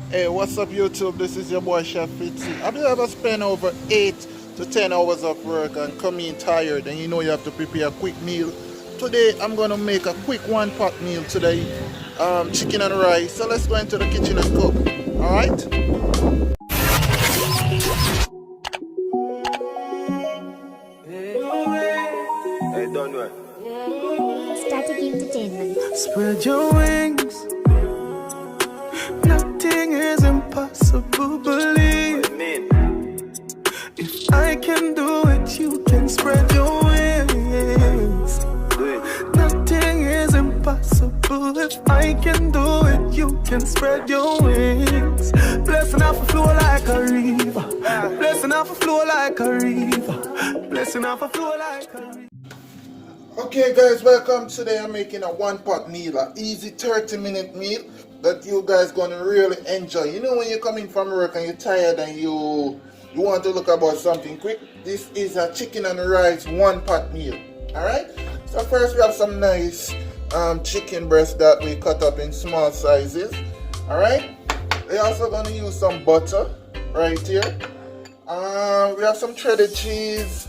Hey, what's up YouTube? This is your boy Chef Fitzy. Have you ever spent over 8 to 10 hours of work and come in tired and you know you have to prepare a quick meal? Today I'm going to make a quick one pot meal today. Chicken and rice. So let's go into the kitchen and cook. Alright? Hey, don't do it. Static Entertainment. Spread your wings. Nothing is impossible. Believe What you mean? if I can do it, you can spread your wings. Do it. Nothing is impossible. If I can do it, you can spread your wings. Blessing off a flow like a river. Blessing off a flow like a river. Blessing off a flow like a river. Okay guys, welcome. Today I'm making a one pot meal, an easy 30-minute meal that you guys gonna really enjoy. You know when you're coming from work and you're tired and you want to look about something quick, this is a chicken and rice one pot meal. Alright, so first we have some nice chicken breast that we cut up in small sizes. Alright, we're also gonna use some butter right here. We have some shredded cheese,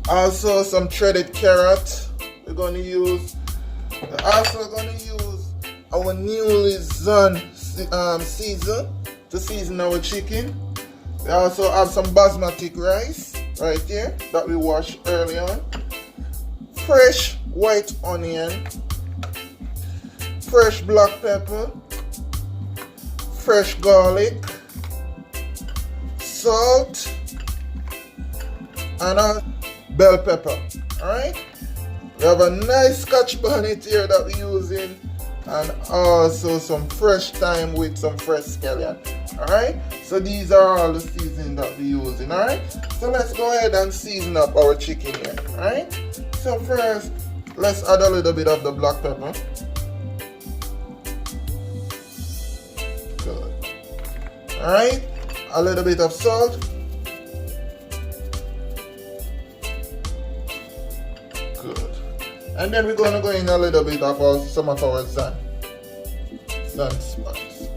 also some shredded carrot we're going to use. We're also going to use our newly done season to season our chicken. We also have some basmati rice right here that we washed earlier on. Fresh white onion, fresh black pepper, fresh garlic, salt, and bell pepper. Alright, we have a nice scotch bonnet here that we're using, and also some fresh thyme with some fresh scallion. Alright, so these are all the seasoning that we're using. Alright, so let's go ahead and season up our chicken here. Alright, so first let's add a little bit of the black pepper. Good. Alright, a little bit of salt. Good. And then we're going to go in a little bit of some of our sand spice.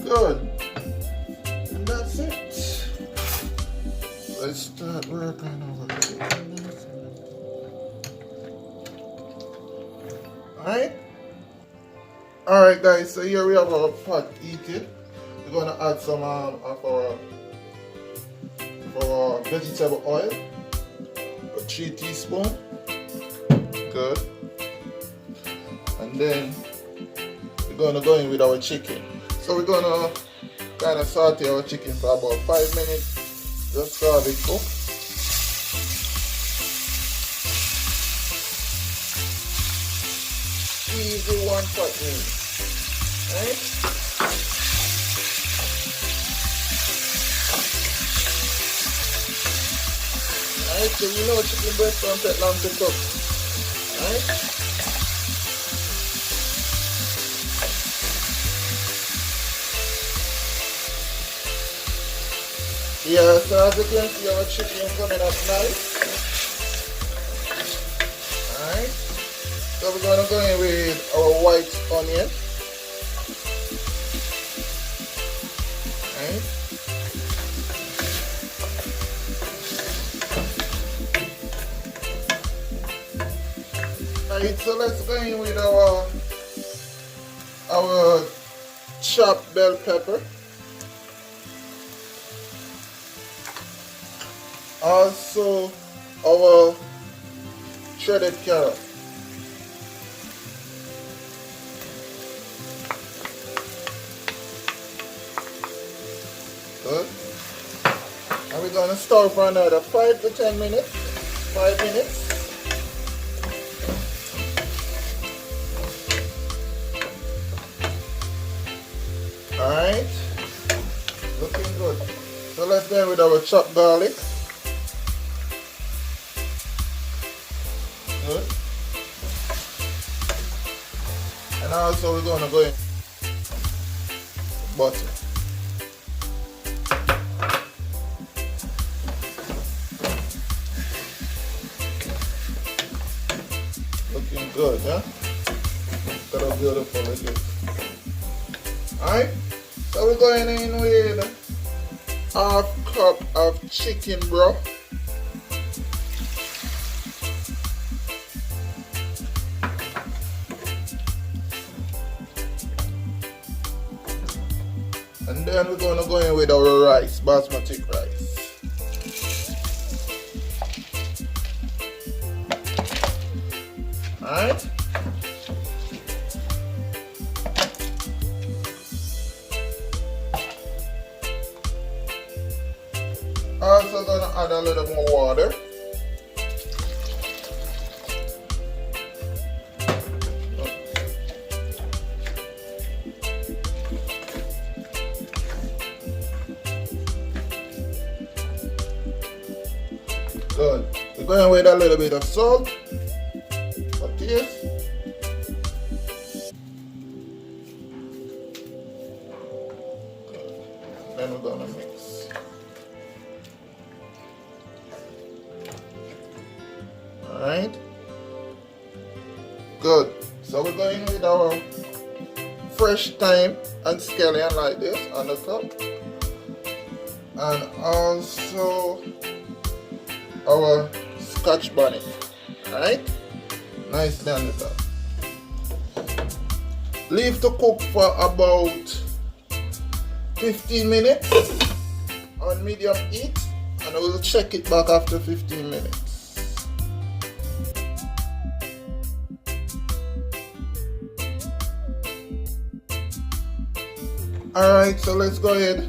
Good. And that's it. Let's start working over here. Alright? Alright guys, so here we have our pot heated. We're going to add some of our vegetable oil, 3 teaspoons. Good. And then we're going to go in with our chicken. So we're going to kind of saute our chicken for about 5 minutes, just so it cook. Easy one pot meal. Right? Alright, so you know chicken breast don't take long to cook. Alright? Yeah, so as you can see our chicken coming up nice. Alright. So we're gonna go in with our white onion. Alright. Alright, so let's go in with our chopped bell pepper. Also our shredded carrot. Good. And we're gonna stir for another 5 to 10 minutes. 5 minutes. Alright, looking good. So let's go with our chopped garlic. Good. And also we're going to go in butter. looking good, huh? Look how beautiful it is. Alright, so we're going in with half cup of chicken broth. And then we're gonna go in with our rice, basmati rice. Alright. Also gonna add a little more water. Good. We're going with a little bit of salt for taste. Then we're gonna mix. Alright. Good. So we're going with our fresh thyme and scallion like this on the top. And also our scotch bonnet. Alright? Nicely on the top. Leave to cook for about 15 minutes on medium heat, and I will check it back after 15 minutes. Alright, so let's go ahead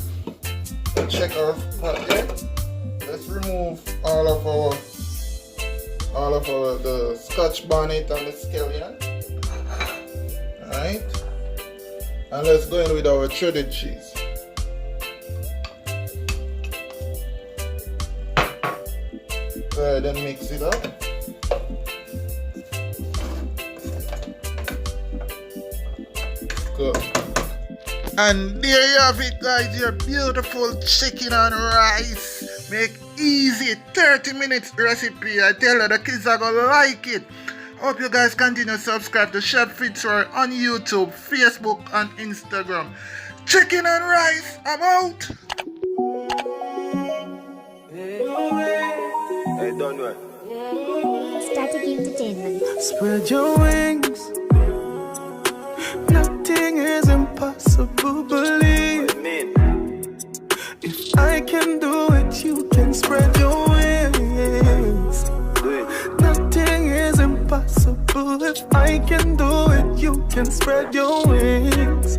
and check our pot here. Let's remove all of the scotch bonnet and the scallion. Alright. And let's go in with our shredded cheese. Go ahead and mix it up. Good. And there you have it, guys, your beautiful chicken and rice. Make easy 30 minutes recipe. I tell you, the kids are gonna like it. Hope you guys continue to subscribe to Chef Fitzroy on YouTube, Facebook, and Instagram. Chicken and rice, I'm out. Hey, don't know. Static Entertainment. Spread your wings. Nothing is impossible, believe. What you mean? If I can do it, you can spread your wings. Do it. Nothing is impossible. If I can do it, you can spread your wings.